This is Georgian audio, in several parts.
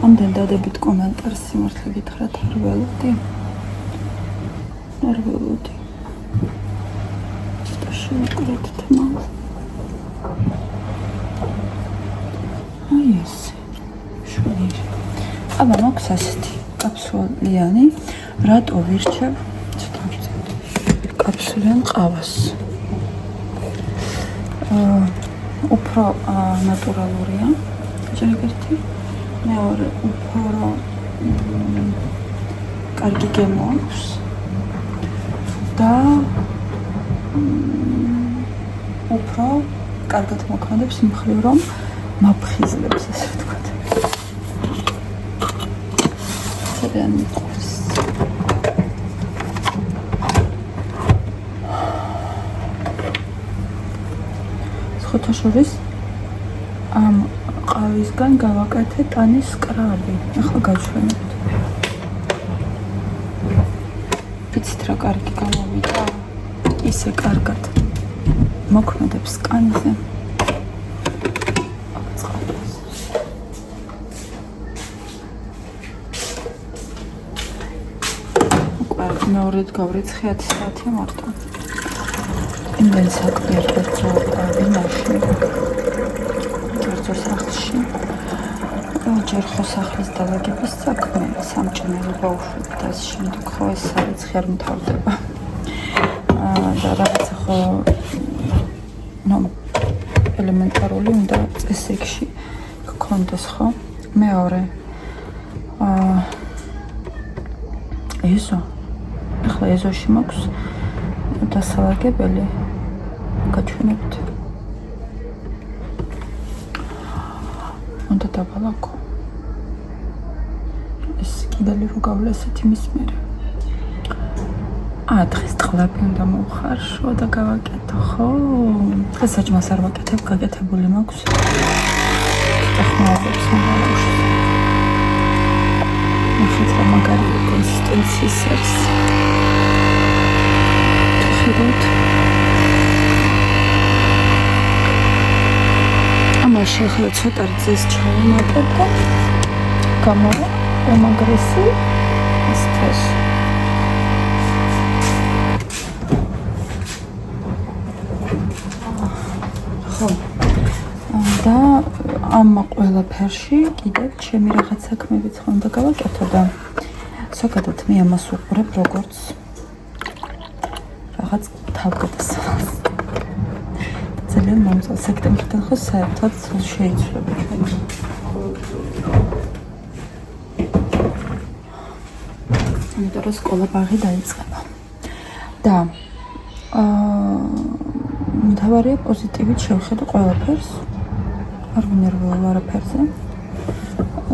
ამდენ დადებით კომენტარს სიმართლე გითხრათ არ ველოდი ცოტა შევაკროთ თმა აი ესე შვირი აბა მაქვს ასეთი კაფსულიანი რატო ვირჩევ ცოტა კაფსულიან ყავას უფრო ნატურალურია ჯერგერთი მეორე უფრო კარგი გემო აქვს და უფრო კარგად მოქმედებს მხრივ რომ მაფხიზლებს ასე ვთქვათ ძალიან მიყვარს სხვათა შორის ამ ყავისგან გავაკეთე ტანის კრაბი. ახლა გავშვენებთ. ვიცით რა კარგი გამოვიდა? ისე კარგად მოქმედებს კანზე. მეორედ გავრიცხე 10 საათი მარტო. იმდენ საქმე ერთერთი მაშინ. სახლში ჯერ ხო სახლის დალაგების საქმე სამჭმელი ბავშვები და ამ შემდეგ ხო ეს სარიცხი არ მთავრდება და რაღაცა ხო ელემენტარული უნდა წესრიგში გქონდეს ხო მეორე ეზო ახლა ეზოში მაქვს დასალაგებელი გაჩვენებთ უნდა დაბალაკო ეს კიდალი რო გავლესეთ იმის მერე დღეს ტყლაპი უნდა მოვხარშო და გავაკეთო ხო დღეს საჭმას არ ვაკეთებ გაკეთებული მაქვს ახმოვებს ამბავს ნახეთ რა მაგარი კონსისტენციის არის ხედავთ ამაში ახლა ცოტა ძეს ჩავამატებ და გამოვა ემაგრესი ეს ფეში ხო და ამ ყველაფერში კიდევ ჩემი რაღაც საქმეებიც ხო უნდა გავაკეთო და ზოგადად მე ამას უყურებ როგორც რაღაც თავგადასავალს ძალიან მომწონს სექტემბრიდან ხო საერთოდ შეიცვლება ჩვენი იმიტომ რომ სკოლა ბაღი დაიწყება და მთავარია პოზიტივით შევხედო ყველაფერს არ ვინერვიულ არაფერზე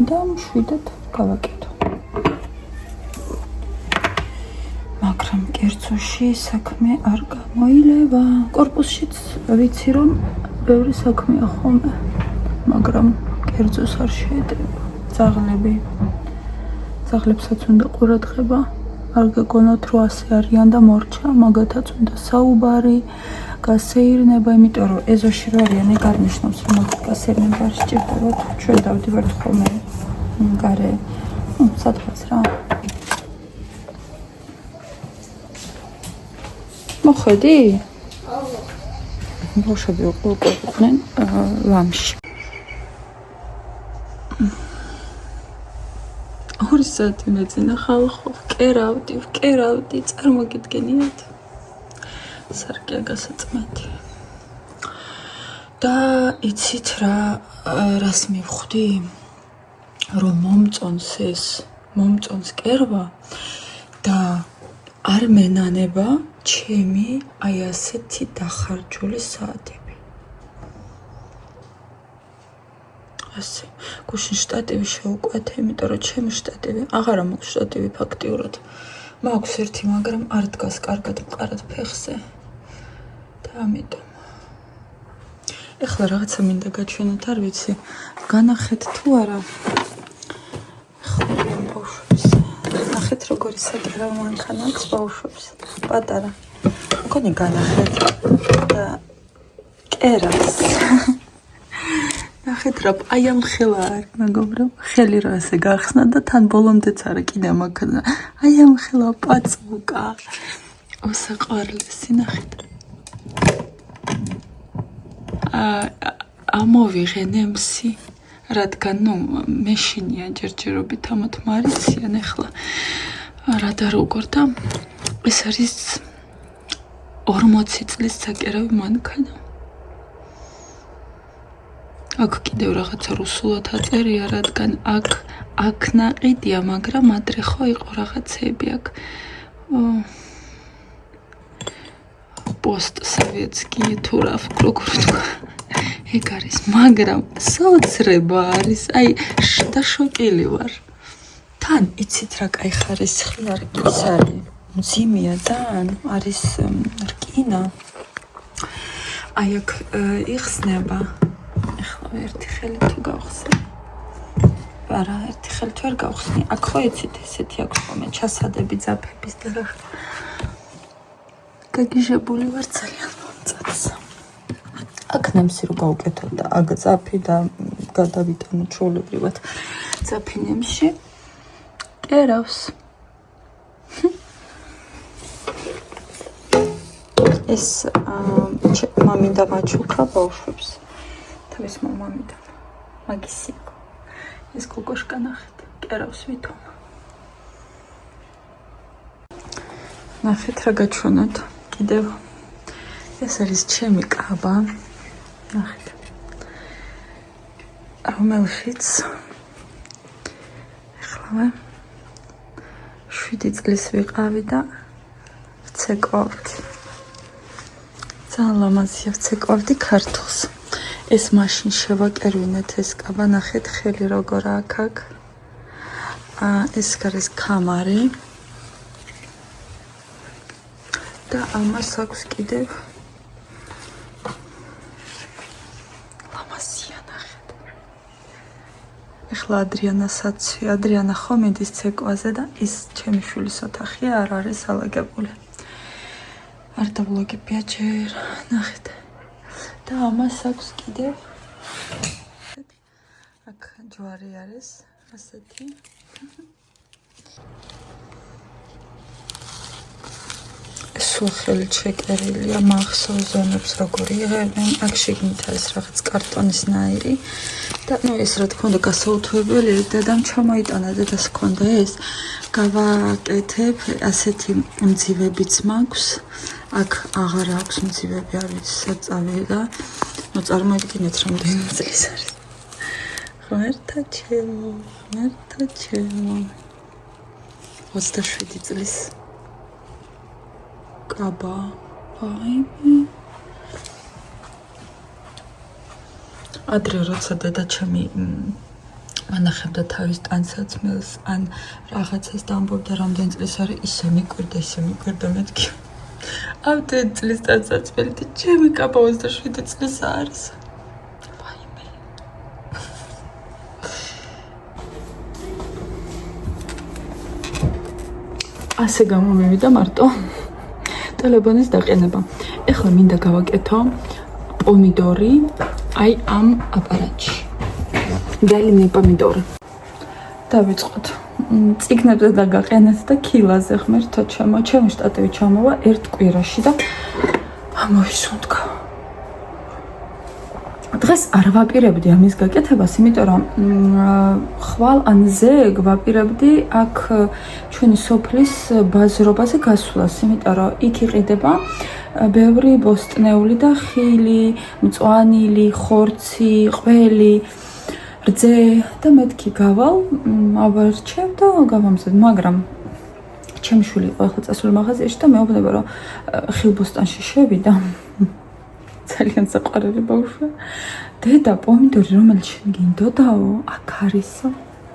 და მშვიდად გავაკეთო მაგრამ კერძოში საქმე არ გამოილება კორპუსშიც ვიცი რომ ბევრი საქმეა ხოლმე მაგრამ კერძოს არ შეედრება ძაღლებსაც უნდა ყურადღება არ გეგონოთ რომ ასე არიან და მორჩა მაგათაც უნდა საუბარი გასეირნება იმიტომ რომ ეზოში რო არიან ეგ არ ნიშნავს რომ გასეირნება არ სჭირდებათ ჩვენ დავდივართ ხოლმე გარე სადღაც რა მოხედი? ბავშვები უყურებდნენ ლამში. 2 საათი მეძინა ხალხო, ვკერავდი, წარმოგიდგენიათ. სარკია გასაწმეთი. და იცით რას მივხვდი? რომ მომწონს კერვა და არ მენანება ჩემი აი ასეთი დახარჯული საათები. ასე, გუშინ შტატივი შევუკვეთე, იმიტომ რომ ჩემი შტატივი, აღარა მაქვს შტატივი ფაქტიურად. მაქვს ერთი, მაგრამ არ დგას კარგად მყარად ფეხზე. და ამიტომ. ეხლა რაღაცა მინდა გაჩვენოთ, არ ვიცი, განახეთ თუ არა. ხომ ბავშვებს. ნახეთ როგორი საკერავ მანქანა აქვს ბავშვებს. პატარა. მგონი განახეთ და კერას. ნახეთ რა აი ამ ხელა არის მეგობრო ხელი რა ასე გახსნა და თან ბოლომდეც არა კიდე მაგნა აი ამ ხელა პაწუკა უსაყვარლესი ნახეთ ამოვიღე ნემსი რადგან ნუ მეშინია ჯერჯერობით ამათ მარიციან ახლა რა და როგორ და ეს არის 40 წლის საკერავი მანქანა აქ კიდევ რაღაცა რუსულად აწერია რადგან აქ ნაყიდია მაგრამ ადრე ხო იყო რაღაცები აქ პოსტსოვიეტსკი თუ რა როგორ თქვა ეგ არის მაგრამ საოცრება არის აი და შოკილი ვარ თან იცით რა кай ხარისხი არის არის მძიმეა და არის რკინა აი აქ იხსნება ახლა ერთი ხელი თუ გავხსნი არა ერთი ხელი თუ არ გავხსნი აქ ხო იცით ესეთი აქვს ხოლმე ჩასადები ძაფების და რა გაგიჟებული ვარ ძალიან მომწონს აქ ნემსი რო გავუკეთოთ და აქ ძაფი და გადავიტანო ჩვეულებრივად ძაფი ნემსში კერავს ეს მამინდა მაჩუქა ბავშვებს თავის მამამიდა მაგისი იყო ეს კოკოშკა ნახეთ კერავს ვითომ ნახეთ რა გაჩვენოთ კიდევ ეს არის ჩემი კაბა ნახეთ რომელშიც ახლა 7 წლის ვიყავი და ვცეკვავდი ძალიან ლამაზია ვცეკვავდი ქართულს ეს მაშინ შევაკერვინეთ ეს კაბა ნახეთ ხელი როგორ აქ ეს არის კამარი და ამას აქვს კიდევ ლამაზია ნახეთ ეხლა ადრიანა ხო მიდის ცეკვაზე და ის ჩემი შვილის ოთახია არ არის ალაგებული არ დაბლოგებია ჯერ ნახეთ და ამას აქვს კიდევ აქ ჯვარი არის ასეთი სულ ხელით შეკერილია მახსოვს ზონებს როგორ იღებენ აქ შიგნით არის რაღაც კარტონისნაირი და ნუ ეს რა თქმა უნდა გასაუთვებელი დედამ ჩამოიტანა დედას ჰქონდა ეს გავაკეთებ ასეთი მძივებიც მაქვს აქ აღარ აქვს მძივები არ ვიცი საწავე და ნუ წარმოიდგინეთ რამდენი წლის არის ღმერთო ჩემო 27 წლის კაბა ვაიმე ადრე როცა დედა ჩემი ანახებდა თავის ტანსაცმელს ან რაღაცას და ამბობდა რამდენი წლის არის ისე მიკვირდა მეთქი ამდენ წლის ტანსაცმელი და ჩემი კაბა 27 წლის არის ვაიმე ასე გამომივიდა მარტო ტელეფონის დაყენება ეხლა მინდა გავაკეთო პომიდორი აი ამ აპარატში დალინე პომიდორი დავიწყოთ წიგნებზე დაგაყენეთ და კილაზე ღმერთო ჩემი შტატივი ჩამოვა ერთ კვირაში და ამოვისუნთქა დღეს არ ვაპირებდი ამის გაკეთებას იმიტომ რომ ხვალ ან ზეგ ვაპირებდი აქ ჩვენი სოფლის ბაზრობაზე გასვლას იმიტომ რომ იქ იყიდება ბევრი ბოსტნეული და ხილი მწვანილი ხორცი ყველი რძე და მეთქი გავალ ავარჩევ და გავამზად მაგრამ ჩემი შვილი იყო ახლა წასული მაღაზიაში და მეუბნება რომ ხილბოსტანში შევიდა ძალიან საყვარელი ბავშვია დედა პომიდორი რომელიც შენ გინდოდაო აქ არისო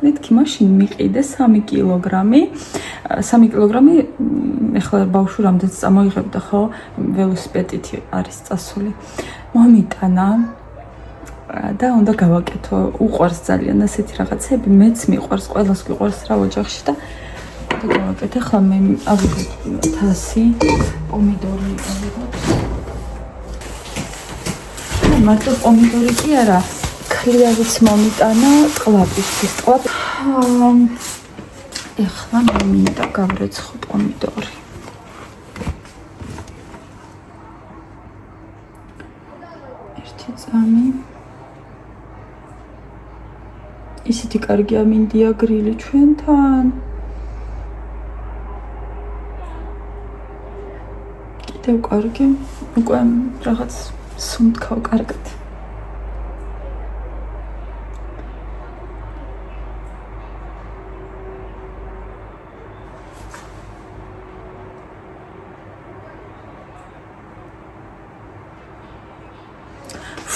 მეთქი მაშინ მიყიდე 3 კილოგრამი ახლა ბავშვი რამდენიც წამოიღებდა ხო ველოსიპედით არის წასული მომიტანა და უნდა გავაკეთო უყვარს ძალიან ასეთი რაღაცები მეც მიყვარს ყველას გიყვარს რა ოჯახში და გავაკეთე ახლა მე ავიღეთ 100 პომიდორი ავიღოთ მარტო პომიდორი კი არა ხლიავიც მომიტანა ტყლაპისთვის. ეხლა მინდა გავრეცხო პომიდორი. ერთი წამი. ისეთი კარგი ამინდია გრილი ჩვენთან. კიდევ კარგი. უკვე რაღაც სუნთქავ კარგად.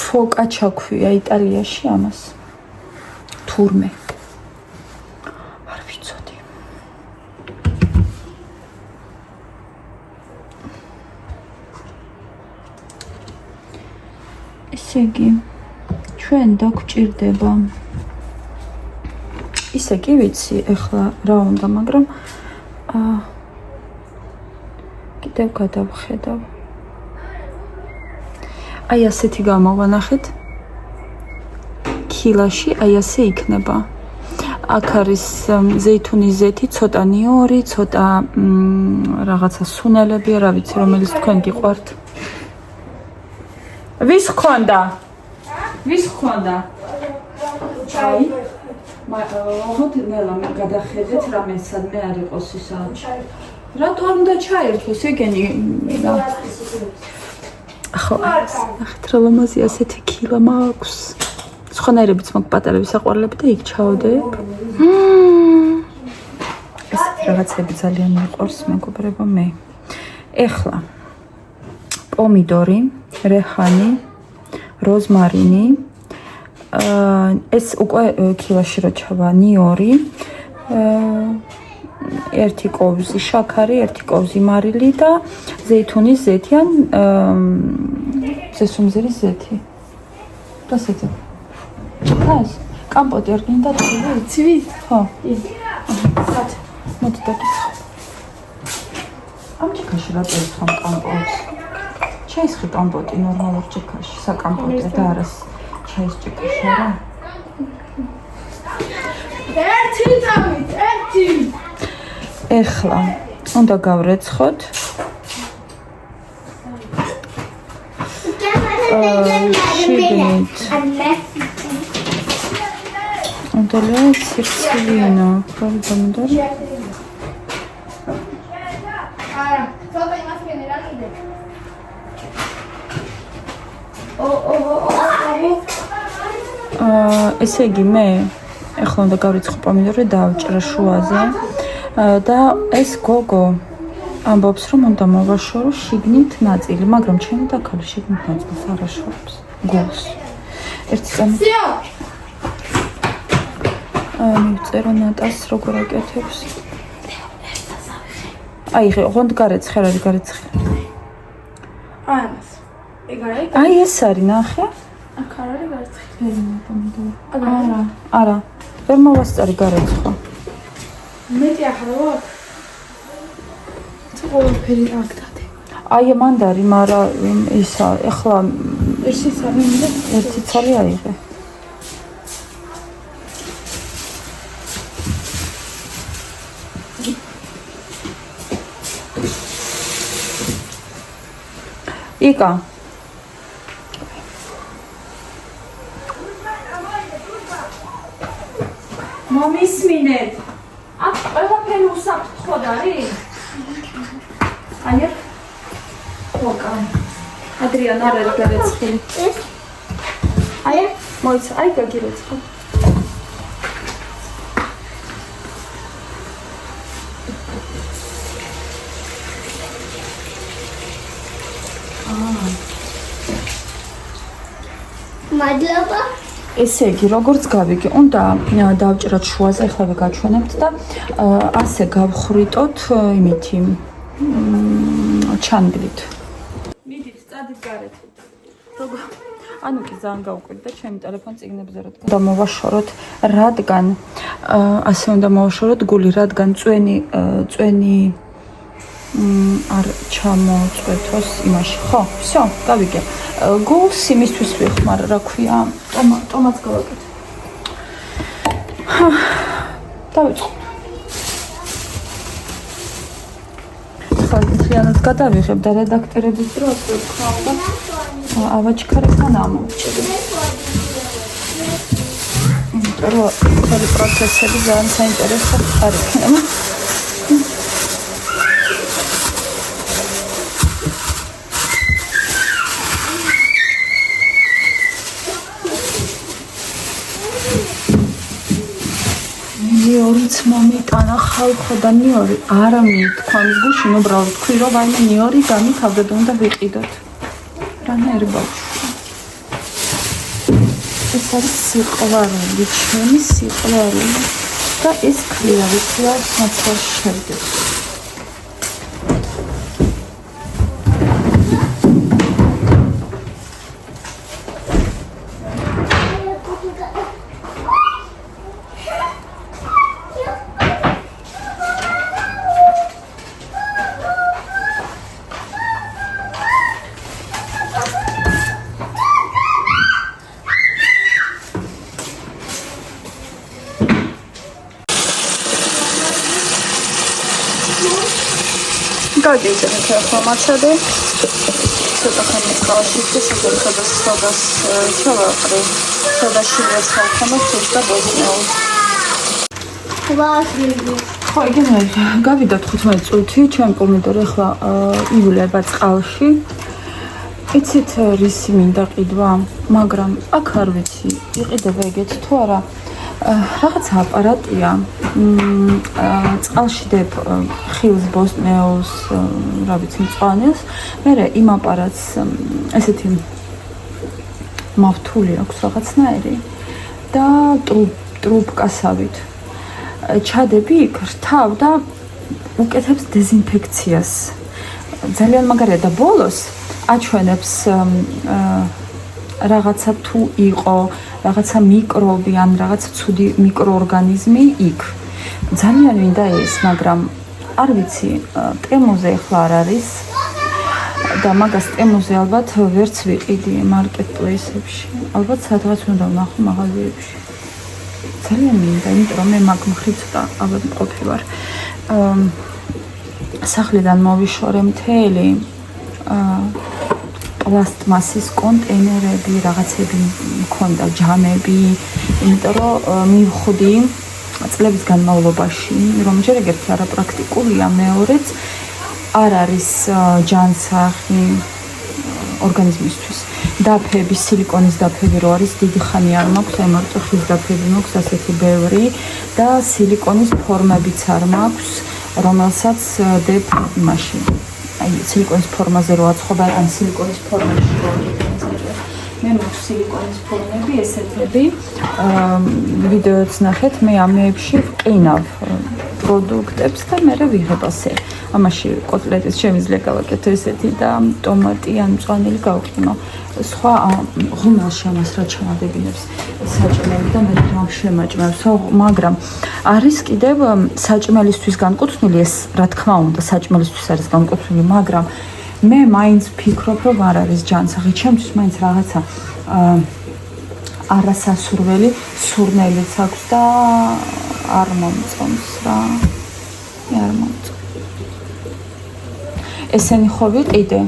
ფოკა ჩაქვია იტალიაში ამას. თურმე. არ ვიცოდი. ესე იგი, ჩვენ დაგვჭირდება. ისე კი ვიცი, ეხლა რა უნდა, მაგრამ კიდევ გადავხედავ. აი ასეთი გამოვანახეთ. კილაში აი ასე იქნება. აქ არის ზეითუნის ზეთი, ცოტა ნიორი, ცოტა რაღაცა სუნელები, რა ვიცი, რომელიც თქვენ გიყვართ. ვის ხონდა? ვის ხონდა? ჩაი? მაგოთ ნელა მე გადახედეთ რამე სადმე არ იყოს ისა. რატო არ უნდა ჩაერთოს ეგენი? ხო, ნახეთ რა ლამაზი ასეთი კილა მაქვს. სხვანაირებიც მაქვს პატარები საყვარლები და იქ ჩავდებ. ეს რაღაცები ძალიან მიყვარს მეგობრებო მე. ეხლა პომიდორი, რეჰანი, როზმარინი, ეს უკვე კილოში რო ჩავა, ნიორი, ერთი კოვზი შაქარი, ერთი კოვზი მარილი და ზეითუნის ზეთი ან ზესუმზირის ზეთი. რასეთი? ეს კამპოტი არ გინდა თქვი, ცივი? ხო. სად? მოდი დაგიხო. ამ ჯიქაში რა წერს კამპოტს? ჩაისხი კამპოტი ნორმალურ ჯიქაში, საკამპოტე და არა ჩაის ჯიქაში არა. ერთი წამით, ერთი. ეხლა უნდა გავრეცხოთ. შიგნით. უნდა სირცივინო, პომიდორი. ესე იგი მე ეხლა უნდა გავრიცხო პომიდორი დავჭრა შუაზე და ეს გოგო ამბობს რომ უნდა მოვაშორო შიგნით ნაწილი, მაგრამ ჩემი დაქალი შიგნით ნაწილს არ აშორებს. გულს. ერთი წამი. მივწერო ნატას როგორ აკეთებს. აი, ხონდ გარეცხი, არ არის გარეცხი. ამას. ეგ არის? აი ეს არის, ნახე. აქ არ არის გარეცხი. პომიდორი. არა. ვერ მოვასწარი გარეცხვა. მეტი ახლა ვარ. ყველაფერი აქ დადე. აი მანდარი, მაგრამ ისა, ეხლა ერთი ცალი მინდა. ერთი ცალი აიღე. იკა. მომისმინეთ. აქ ყველაფერი უსაფრთხოდ არის? აი აქ. ხოკა. ადრიან არ არის გარეცხილი. აი აქ. მოიცა, აი გაგირეცხო. მადლობა. ესე იგი, როგორც გავიგე, უნდა დავჭრათ შუაზე, ეხლა გაჩვენებთ და ასე გავხრიტოთ იმითი ჩანგლით. მიდით, წადით გარეთ. როგორ? ანუ კი ძალიან გავუკვირდა ჩემი ტელეფონ წიგნებზე რადგან და მოვაშოროთ, რადგან ასე უნდა მოვაშოროთ გული, რადგან წვენი არ ჩამოწვეთოს იმაში. ხო, всё, გავიგე. გულს იმისთვის ვიხმარ, რა ქვია, ტომატს გავაკეთე. დავიწყო. ხა მთლიანად გადავიღებ და რედაქტორების დროს ვქნა და ავაჩქარებთან ამოვჭები. იმიტომ რომ მთელი პროცესები ძალიან საინტერესო არ იქნება. ნიორიც მომიტანა ხალხო და ნიორი არა მithქვამს გუშინ უბრალოდ თქვი რომ ვაიმე ნიორი გამითავდეთ უნდა ვიყიდოთ რანაირი ბავშვი ეს არის სიყვარული ჩემი სიყვარული და ეს ქრია ვიცი რა მაცხოვს შევდეთ გაგიძენეთ ახლა მაცადე ცოტა ხანი ყავში ცოტა სოდას ჩავაყრე სოდაში ვესხავ და ბოსნეულ ხო იგივე გავიდა 15 წუთი ჩემი პომიდორი ახლა ივლება წყალში იცით რისი მინდა ყიდვა მაგრამ აქ არ ვიცი იყიდება ეგეთ თუ არა რაღაცა აპარატია წყალში დებ ხილს ბოსტნეულს რა ვიცი მწვანეს მე იმ აპარატს ესეთი მავთული აქვს რაღაცნაირი და ტრუბკასავით ჩადები იქ რთავ და უკეთებს დეზინფექციას ძალიან მაგარია და ბოლოს აჩვენებს რაღაცა თუ იყო რაღაცა მიკრობი ან რაღაცა ცუდი მიკროორგანიზმი იქ ძალიან მინდა ეს მაგრამ არ ვიცი ტემოზე ახლა არ არის და მაგას ტემოზე ალბათ ვერც ვიყიდი მარკეტპლეისებში ალბათ სადღაც უნდა ვნახო მაღაზიებში ძალიან მინდა იმიტომ რომ მე მაგ მხრივ ცოტა ალბათ მყოფი ვარ სახლიდან მოვიშორე მთელი პლასტმასის კონტეინერები, რაღაცები მქონდა, ჯამები, იმიტომ რომ მივხვდი წლების განმავლობაში, რომ ჯერ ერთი არაპრაქტიკულია, მეორეც არ არის ჯანსაღი ორგანიზმისთვის. დაფები, სილიკონის დაფები რო არის, დიდი ხანი არ მაქვს, აი მარტო ხის დაფები მაქვს, ასეთი ბევრი და სილიკონის ფორმებიც არ მაქვს, რომელსაც დებ იმაში. აი სილიკონის ფორმაზე რო აწყობა ან სილიკონის ფორმაში რო მე მაქვს სილიკონის ფორმები ესეთები ვიდეოც ნახეთ მე ამეებში ვყინავ პროდუქტებს და მე ვიღებ ასე ამაში კოტლეტის შემიძლია გავაკეთო ესეთი და ტომატი ან მწვანილი გავყინო სხვა ღუმელში ამას რა ჩამადებინებს საჭმელი და მე რამ შემაჭმევს მაგრამ არის კიდევ საჭმელისთვის განკუთვნილი ეს რა თქმა უნდა საჭმელისთვის არის განკუთვნილი მაგრამ მე მაინც ვფიქრობ რომ არ არის ჯანსაღი ჩემთვის მაინც რაღაცა არასასურველი სურნელიც აქვს და არ მომწონს რა არ მომწონს ესენი ხო ვიყიდე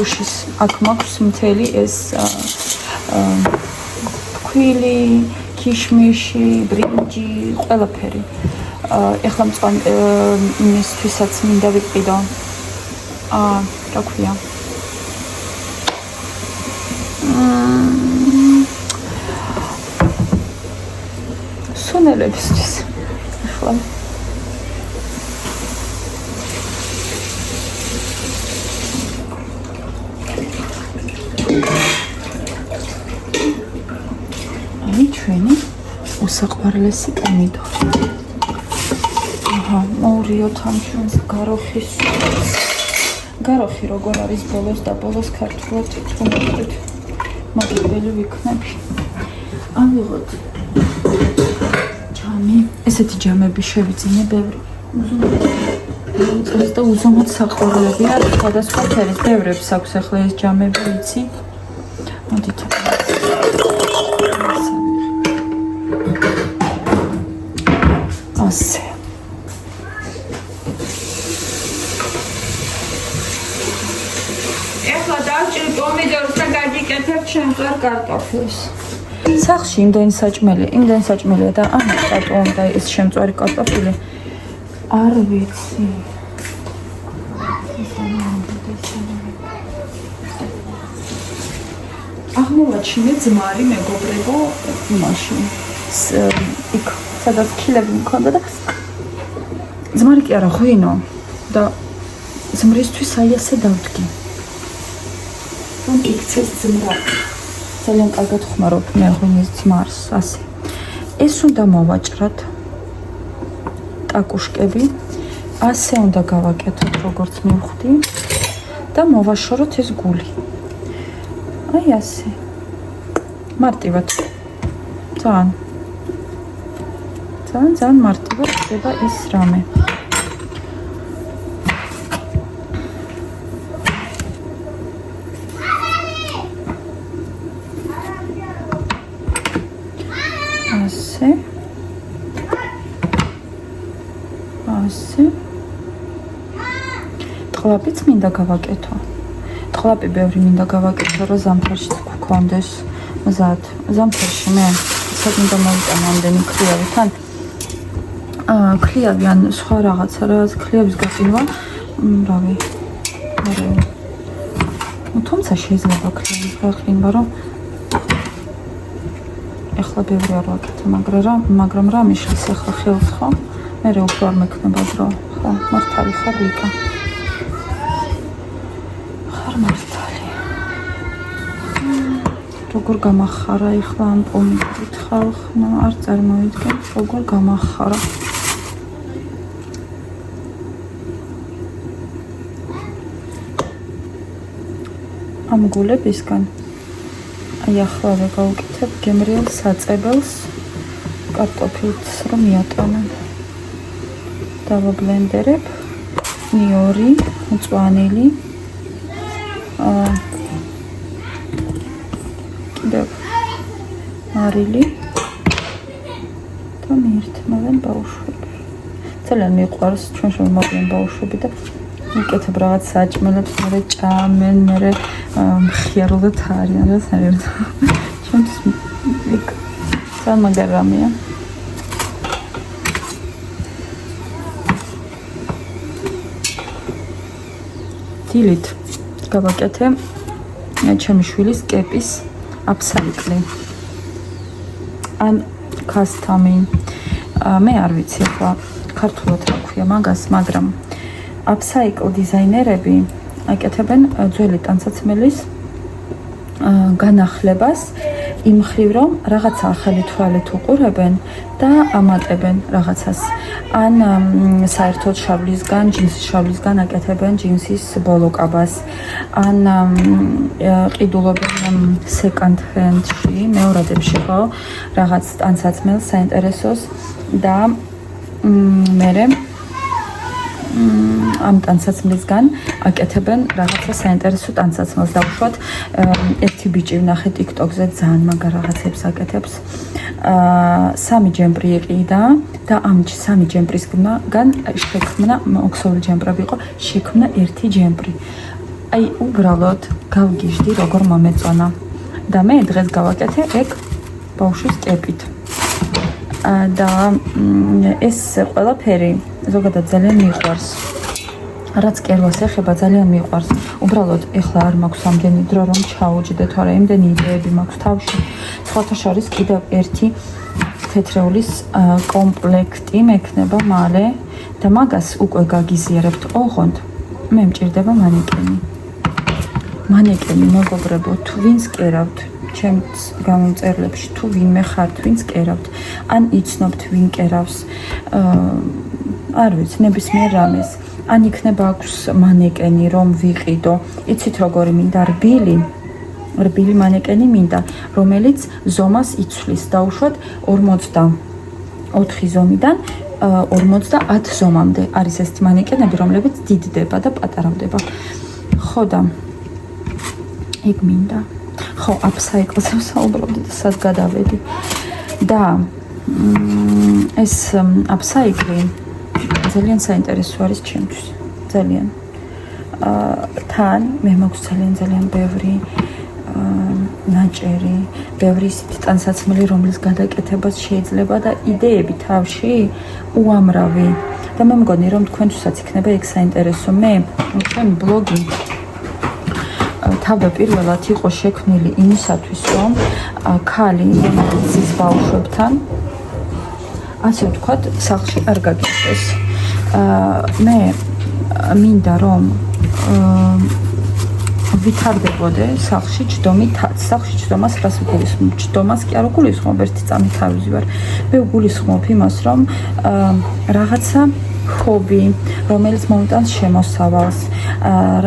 უშის აქ მაქვს მთელი ეს ქვილი ქიშმიში ბრინჯი ყველაფერი ეხლა მწვან იმისთვისაც მინდა ვიყიდო რა ქვია სუნელებისთვის ახლა აი ჩვენი უსაყვარლესი პომიდორი მოვრიოთ ამ ჩვენს გაროხის გაროხი როგორ არის ბოლოს და ბოლოს ქართულად თუმრობთ მაგებელი ვიქნებ ავიღოთ ჯამი ესეთი ჯამები შევიძინე ბევრი ეს და უზომოდ საყვარლებია, სხვადასხვა ფერის, ბევრებს აქვს ახლა ეს ჯამები, იცი? მოდით. ასე. ეხლა დავჭრით პომიდორს და გაგიკეთებ ჩემწვარ კარტოფილს. სახში იმდენი საჭმელია და ამას რატო უნდა ეს შემწვარი კარტოფილი? არ ვიცი. აღმოვაჩინე ძმარი მეგობრებო მაშინ იქ სადაც ქილები მქონდა და ძმარი კი არა ღვინო და ძმრისთვის აი ასე დავდგი. რომ იქცეს ძმრა. ძალიან კარგად ხმარობ მე ღვინის ძმარს ასე. ეს უნდა მოვაჭრათ ტაკუშკები. ასე უნდა გავაკეთოთ როგორც მივხვდი და მოვაშოროთ ეს გული. აი ასე. მარტივად. ძალიან მარტივად ხდება ის რამე. ასე. ტყლაპიც მინდა გავაკეთო. ტყლაპი ბევრი მინდა გავაკეთო, რომ ზამთარში გქონდეს მზად. ზამთარში მე საერთოდ მოვიტანო ამდენი ქლიავი თან. ქლიავი ან სხვა რაღაცა ქლიავის გაწინვა, რავი. თუმცა შეიძლება ქლიავის გაყინვა, რომ ეხლა ბევრი არ ვაკეთე, მაგრამ რა მიშლის ეხლა ხელს ხო? მე უფრო არ მექნება დრო. ხო, მართალი ხარ ლიკა. ხარ მართალი. როგორ გამახარა ეხლა ამ პომიდორით ხალხმა, არ წარმოვიდგენ, როგორ გამახარა. ამ გულებისგან აი ახლა გავუკეთებ გემრიელ საწებელს კარტოფილს რომ მიატანო. დავაბლენდერებ ნიორი, მწვანილი. კიდევ მარილი და მიერთმევენ ბავშვები. ძალიან მიყვარს ჩვენ შემოგვიყვნენ ბავშვები და მიკეთებ რაღაც საჭმელებს, მერე ჭამენ, მერე მხიარულად არიან და საერთოდ ჩვენთვის ძალიან მაგარი რამეა. დილით გავაკეთე ჩემი შვილის კეპის აფსაიკლი. ან ქასთამი. მე არ ვიცი ახლა ქართულად რა ქვია მაგას, მაგრამ აფსაიკლ დიზაინერები აკეთებენ ძველი ტანსაცმელის განახლებას იმ მხრივ, რომ რაღაცა ახალი თვალით უყურებენ და ამატებენ რაღაცას. ან საერთოდ შავლისგან, ჯინსის შავლისგან აკეთებენ ჯინსის ბოლოკაბას. ან ყიდულობენ second hand-ში, მეორადებში ხო, რაღაც ტანსაცმელს საინტერესოს და მერე ამ ტანსაცმლისგან აკეთებენ რაღაცა საინტერესო ტანსაცმელს. დავუშვათ, ერთი ბიჭი ვნახე TikTok-ზე ძალიან მაგარ რაღაცებს აკეთებს. 3 ჯემპრი იყიდა და ამ 3 ჯემპრისგან შექმნა ოქსოვი ჯემპრები იყო, შექმნა 1 ჯემპრი. აი უბრალოდ გავგიჟდი როგორ მომეწონა. და მე დღეს გავაკეთე ეგ ბავშვის კეპით. და ეს ყველაფერი ზოგადად ძალიან მიყვარს. რაც კერვას ეხება ძალიან მიყვარს. უბრალოდ ეხლა არ მაქვს ამდენი დრო რომ ჩაუჯდე, თორე იმდენი იდეები მაქვს თავში. სხვათა შორის კიდევ ერთი თეთრეულის კომპლექტი მექნება მალე და მაგას უკვე გაგიზიარებთ. ოღონდ მე მჭირდება მანეკენი მეგობრებო, თუ ვინც კერავთ ჩემს გამომწერლებში, თუ ვინმე ხართ, ვინც კერავთ, ან იცნობთ ვინ კერავს, არ ვიცი, ნებისმიერ რამეს. ან იქნება აქვს მანეკენი რომ ვიყიდო. იცით როგორი მინდა? რბილი მანეკენი მინდა, რომელიც ზომას იცვლის. დაუშვათ 44 ზომიდან 50 ზომამდე არის ეს მანეკენები, რომლებიც დიდდება და პატარავდება. ხო და ეგ მინდა. ხო, აპსაიკლზე ვსაუბრობდი და სად გადავედი. და ეს აპსაიკლი ძალიან საინტერესო არის ჩემთვის. ძალიან. თან მე მაქვს ძალიან ბევრი ნაჭერი, ბევრი ისეთი ტანსაცმელი, რომლის გადაკეთებას შეიძლება და იდეები თავში უამრავი. და მე მგონი, რომ თქვენთვისაც იქნება ეგ საინტერესო. მე ჩემი ბლოგი თავდაპირველად იყო შექმნილი იმისათვის, რომ ქალი ზის ბავშვებთან, ასე ვთქვათ, სახლში არ გაგიშვეს. მე მინდა რომ ვითარდებოდე სახლში ჯდომითაც. სახლში ჯდომას რას ვგულისხმობ? ჯდომას კი არ ვგულისხმობ ერთი წამით თავიზი ვარ. მე ვგულისხმობ იმას, რომ რაღაცა ჰობი, რომელიც მომიტანს შემოსავალს,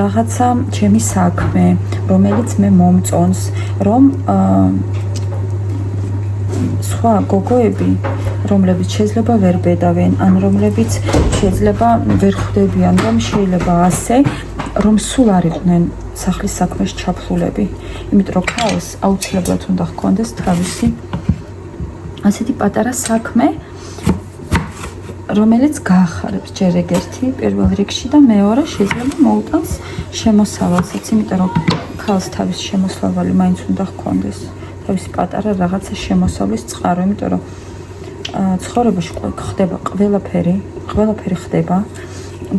რაღაცა ჩემი საქმე, რომელიც მე მომწონს, რომ სხვა გოგოები, რომლებიც შეიძლება ვერ ბედავენ, ან რომლებიც შეიძლება ვერ ხვდებიან, რომ შეიძლება ასე, რომ სულ არ იყვნენ სახლის საქმეში ჩაფლულები. იმიტომ რომ ქალს აუცილებლად უნდა ჰქონდეს თავისი ასეთი პატარა საქმე, რომელიც გაახარებს ჯერ ეგ-ერთი პირველ რიგში და მეორე შეიძლება მოუტანს შემოსავალსაც, იმიტომ რომ ქალს თავისი შემოსავალი მაინც უნდა ჰქონდეს. თავისი პატარა რაღაცა შემოსავლის წყარო, იმიტომ რომ ცხოვრებაში ხდება ყველაფერი ხდება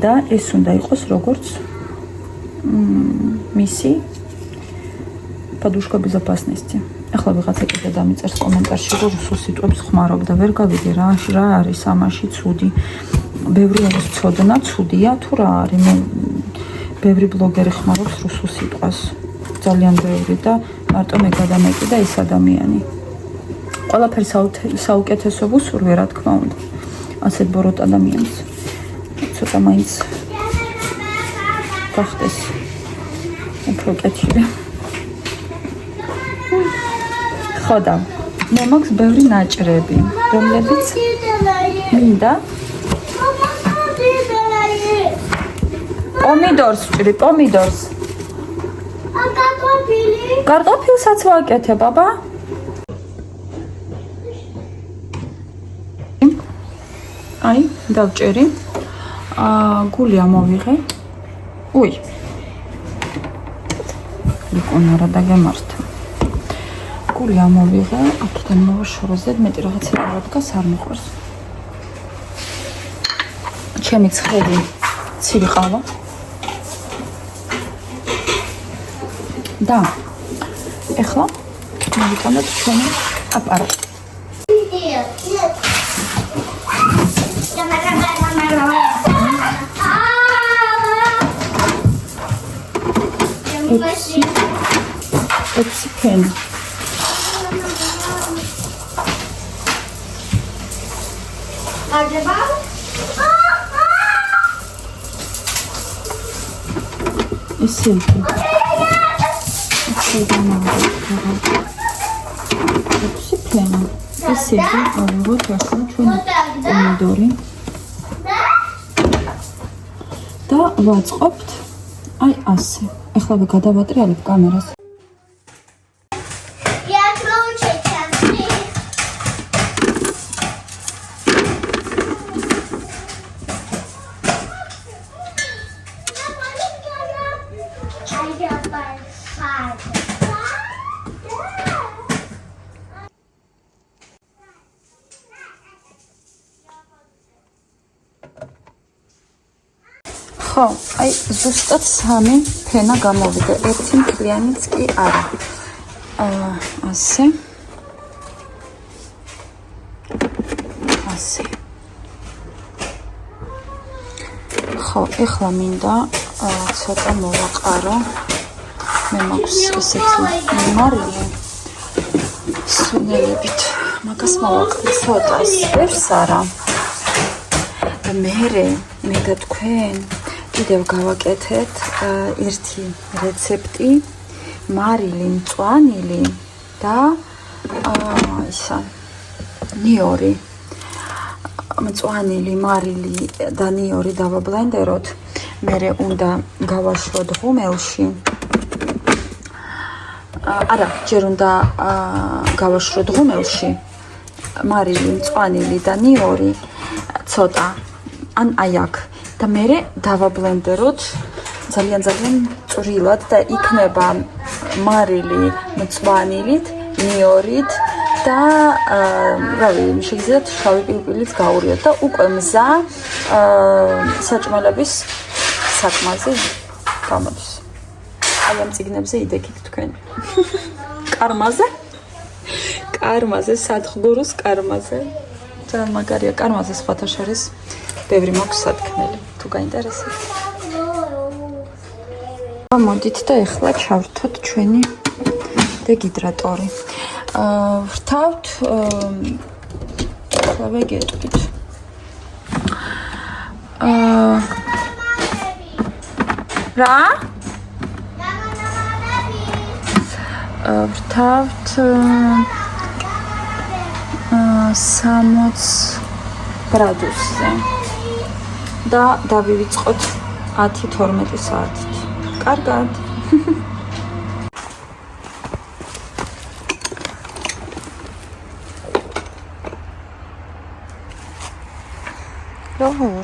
და ეს უნდა იყოს როგორც მისი подушка безопасности. ახლა ვიღაცა კიდე დამიწერს კომენტარში, რომ რუსულ სიტყვებს ხმარობ და ვერ გავიგე რა არის ამაში ცუდი. ბევრი არის ცოდნა, ცუდია თუ რა არის? მე ბევრი ბლოგერი ხმარობს რუსულ სიტყვას. ძალიან ბევრი და მარტო მე გადამეკიდა ეს ადამიანი. ყველაფერი საუკეთესო ვუსურვე, რა თქმა უნდა. ასეთ ბოროტ ადამიანს. ცოტა მაინც გახდეს უფრო კეთილი. ხო და მე მაქვს ბევრი ნაჭრები, რომლებიც მინდა პომიდორს ვჭრი, პომიდორს. კარტოფილსაც ვაკეთებ, აბა. აი, დავჭერი. გული ამოვიღე. უი. იქონა რა დაგემართა. გული ამოვიღე, აქედან მოვაშორო ზედმეტი რაღაცა რა დგას არ მიყვარს. ჩემი ცხელი ცივი ყავა. და ეხლა მოვიტანოთ ჩვენი აპარატი. ექვსი ფენი. ესე იგი ექვსი ფენი. ესე იგი ავიღოთ ახლა ჩვენი პომიდორი და ვაწყობთ აი ასე. ეხლა გადავატრიალებ კამერას. ხო, აი ზუსტად 3 ფენა გამოვიდა, ერთი მთლიანიც კი არა. ასე. ასე. ხო, ეხლა მინდა ცოტა მოვაყარო. მე მაქვს ესეთი მარილი სუნელებით. მაგას მოვაყრე ცოტას, ვერს არა. და მე და თქვენ კიდევ გავაკეთეთ ერთი რეცეპტი, მარილი მწვანილი და ისა ნიორი. მწვანილი, მარილი და ნიორი დავაბლენდეროთ. მერე უნდა გავაშვოთ ღუმელში. არა, ჯერ უნდა გავაშროთ ღუმელში. მარილი, მწვანილი და ნიორი ცოტა. ან აი აქ. და მერე დავაბლენდეროთ ძალიან წვრილად და იქნება მარილი მწვანილით, ნიორით და რავი, შეგიძლიათ შავი პილპილიც გაურიოთ და უკვე მზა საჭმელების საკმაზე გამოდის. აი ამ წიგნებზე იდექით თქვენ. კარმაზე, სათხგურუს კარმაზე. ძალიან მაგარია კარმაზე სხვათა შორის. ბევრი მაქვს სათქმელი, თუ გაინტერესებთ. მოდით და ეხლა ჩავრთოთ ჩვენი დეგიდრატორი. ვრთავთ ახლა ვეგეტყვით. რა? ვრთავთ 60 გრადუსზე და დავივიწყოთ 10-12 საათით. კარგად.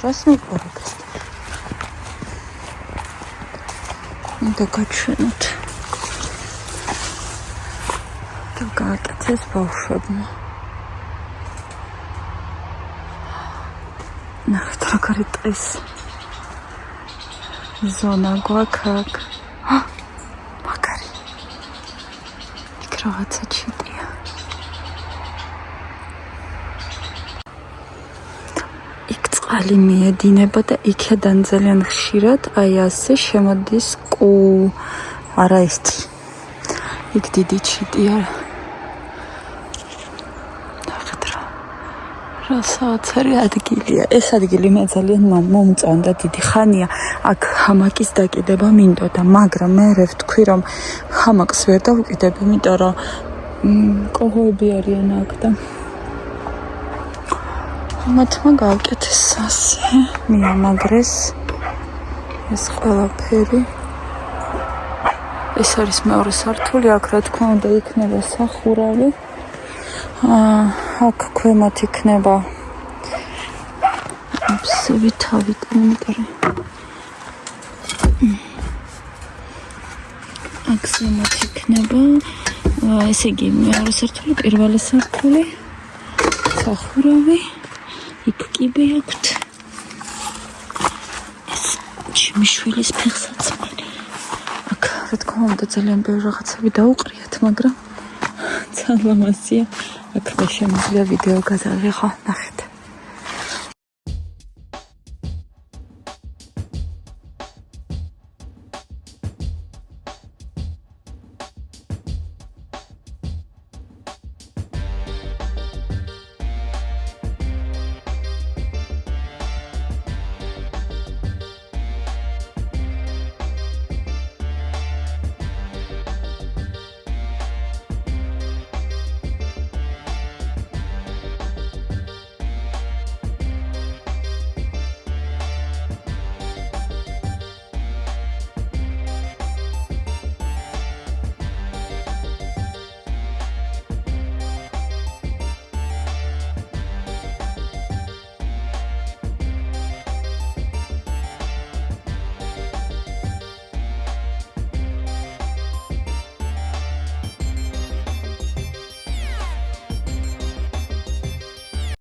რას მიყურებთ? უნდა გაჩვენოთ. და გააკეთეს ბავშვებმა. ნახეთ როგორი ტყის ზონა გვაქვს აქ. მაგარი. იქ რაღაცა ჩიტია. იქ წყალი მიედინება და იქედან ძალიან ხშირად აი ასე შემოდის არა ეს იქ დიდი ჩიტია. რა საოცარი ადგილია. ეს ადგილი მე ძალიან მომწონდა დიდი ხანია. აქ ჰამაკის დაკიდება მინდოდა, მაგრამ მე ვთქვი რომ ჰამაკს ვერ დავკიდებ, იმიტომ რომ კოღოები არიან აქ და მათმა გავკეთეს ასე. მიამაგრეს ეს ყველაფერი. ეს არის მეორე სართული, აქ რა თქმა უნდა იქნება სახურავი. აქ ქვემოთ იქნება ვითავით, იმიტომ აქ ზემოთ იქნება ესე იგი მეორე სართული, პირველი სართული, სახურავი, იქ კიბე აქვთ. ეს ჩემი შვილის ფეხსაცმელი. აქ რა თქმა უნდა ძალიან ბევრი რაღაცები დაუყრიათ, მაგრამ ძალიან ლამაზია. აქ შემიძლია ვიდეო გადავიღო, ნახეთ.